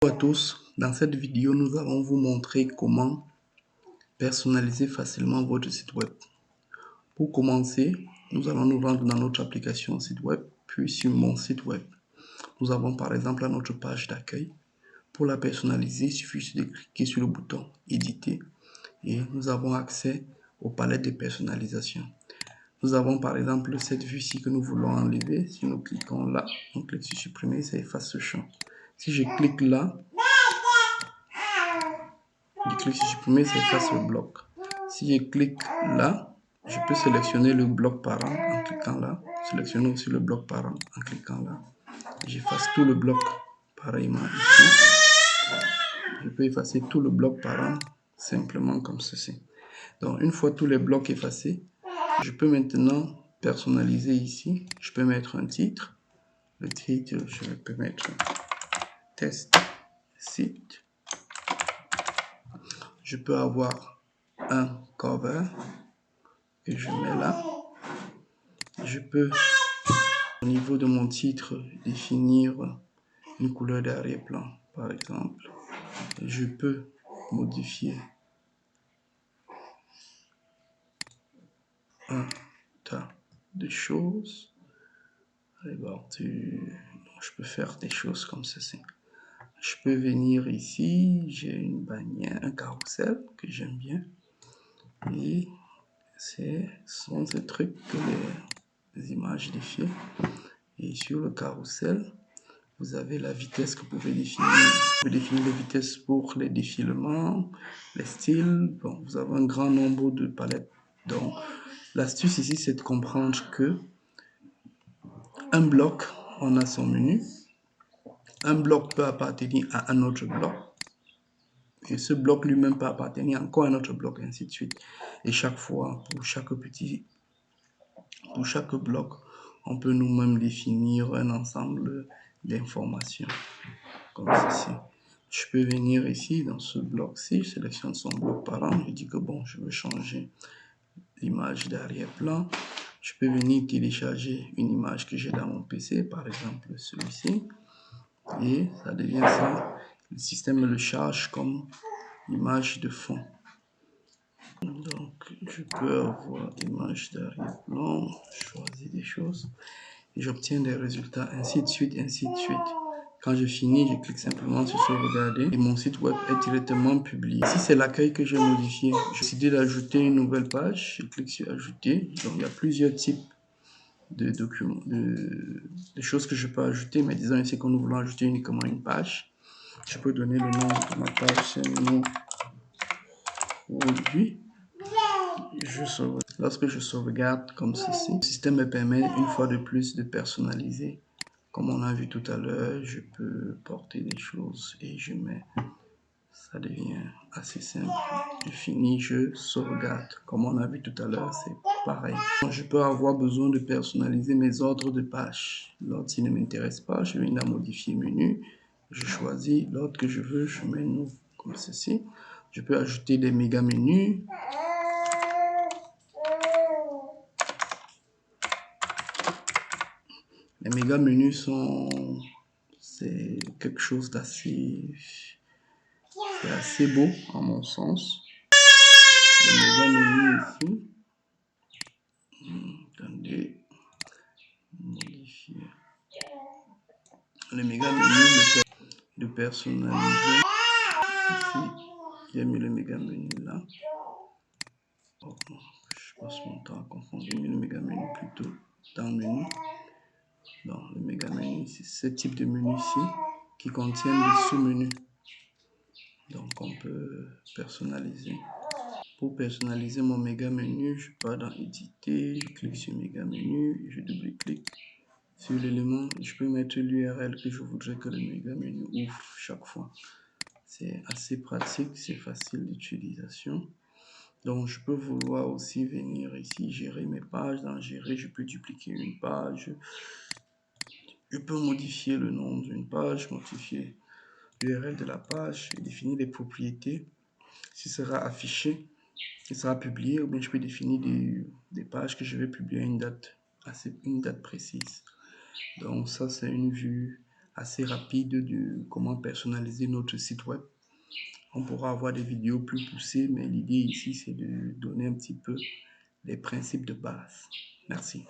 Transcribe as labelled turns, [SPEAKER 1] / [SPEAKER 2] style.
[SPEAKER 1] Bonjour à tous, dans cette vidéo nous allons vous montrer comment personnaliser facilement votre site web. Pour commencer, nous allons nous rendre dans notre application site web, puis sur mon site web. Nous avons par exemple notre page d'accueil. Pour la personnaliser, il suffit de cliquer sur le bouton éditer et nous avons accès aux palettes de personnalisation. Nous avons par exemple cette vue-ci que nous voulons enlever. Si nous cliquons là, on clique sur supprimer, ça efface ce champ. Si je clique là, je clique sur supprimer, ça efface le bloc. Si je clique là, je peux sélectionner le bloc parent en cliquant là. Sélectionner aussi le bloc parent en cliquant là. J'efface tout le bloc pareillement ici. Je peux effacer tout le bloc parent simplement comme ceci. Donc une fois tous les blocs effacés, je peux maintenant personnaliser ici. Je peux mettre un titre. Le titre, je peux mettre test site. Je peux avoir un cover que je mets là. Je peux, au niveau de mon titre, définir une couleur d'arrière-plan, par exemple. Je peux modifier un tas de choses. Je peux faire des choses comme ceci. Je peux venir ici, j'ai une bannière, un carrousel que j'aime bien. Et ce sont ces trucs que les images défilent. Et sur le carrousel, vous avez la vitesse que vous pouvez définir. Vous pouvez définir les vitesses pour les défilements, les styles. Bon, vous avez un grand nombre de palettes. Donc, l'astuce ici, c'est de comprendre que un bloc, on a son menu. Un bloc peut appartenir à un autre bloc. Et ce bloc lui-même peut appartenir encore à un autre bloc, et ainsi de suite. Et chaque fois, pour chaque bloc, on peut nous-mêmes définir un ensemble d'informations, comme ceci. Je peux venir ici, dans ce bloc-ci, je sélectionne son bloc parent, je dis que bon, je veux changer l'image d'arrière-plan. Je peux venir télécharger une image que j'ai dans mon PC, par exemple celui-ci, et ça devient ça. Le système le charge comme image de fond. Donc, je peux avoir image d'arrière-plan, choisir des choses, et j'obtiens des résultats, ainsi de suite, ainsi de suite. Quand je finis, je clique simplement sur sauvegarder et mon site web est directement publié. Ici, c'est l'accueil que j'ai modifié. J'ai décidé d'ajouter une nouvelle page. Je clique sur ajouter. Donc, il y a plusieurs types de documents, de choses que je peux ajouter. Mais disons ici que nous voulons ajouter uniquement une page. Je peux donner le nom de ma page, c'est le nom produit. Lorsque je sauvegarde comme ceci, le système me permet une fois de plus de personnaliser. Comme on a vu tout à l'heure, je peux porter des choses et je mets. Ça devient assez simple. Je finis, je sauvegarde. Comme on a vu tout à l'heure, c'est pareil. Je peux avoir besoin de personnaliser mes ordres de pages. L'ordre, s'il ne m'intéresse pas, je viens à modifier menu. Je choisis l'ordre que je veux, je mets nous comme ceci. Je peux ajouter des méga menus. Les méga menus c'est quelque chose d'assez beau à mon sens. Les méga menus ici. Attendez, modifier. Les méga menus de personnaliser. Ici, j'ai mis le méga menu là. Oh, je passe mon temps à confondre. J'ai mis le méga menu plutôt dans le menu. Donc, le méga menu, c'est ce type de menu ici qui contiennent des sous-menus. Donc, on peut personnaliser. Pour personnaliser mon méga menu, je pars dans éditer, je clique sur méga menu, je double-clique sur l'élément. Je peux mettre l'URL que je voudrais que le méga menu ouvre chaque fois. C'est assez pratique, c'est facile d'utilisation. Donc, je peux vouloir aussi venir ici, gérer mes pages. Dans gérer, je peux dupliquer une page. Je peux modifier le nom d'une page, modifier l'URL de la page, définir les propriétés. Ce sera affiché, il sera publié, ou bien je peux définir des pages que je vais publier à une date précise. Donc ça, c'est une vue assez rapide de comment personnaliser notre site web. On pourra avoir des vidéos plus poussées, mais l'idée ici, c'est de donner un petit peu les principes de base. Merci.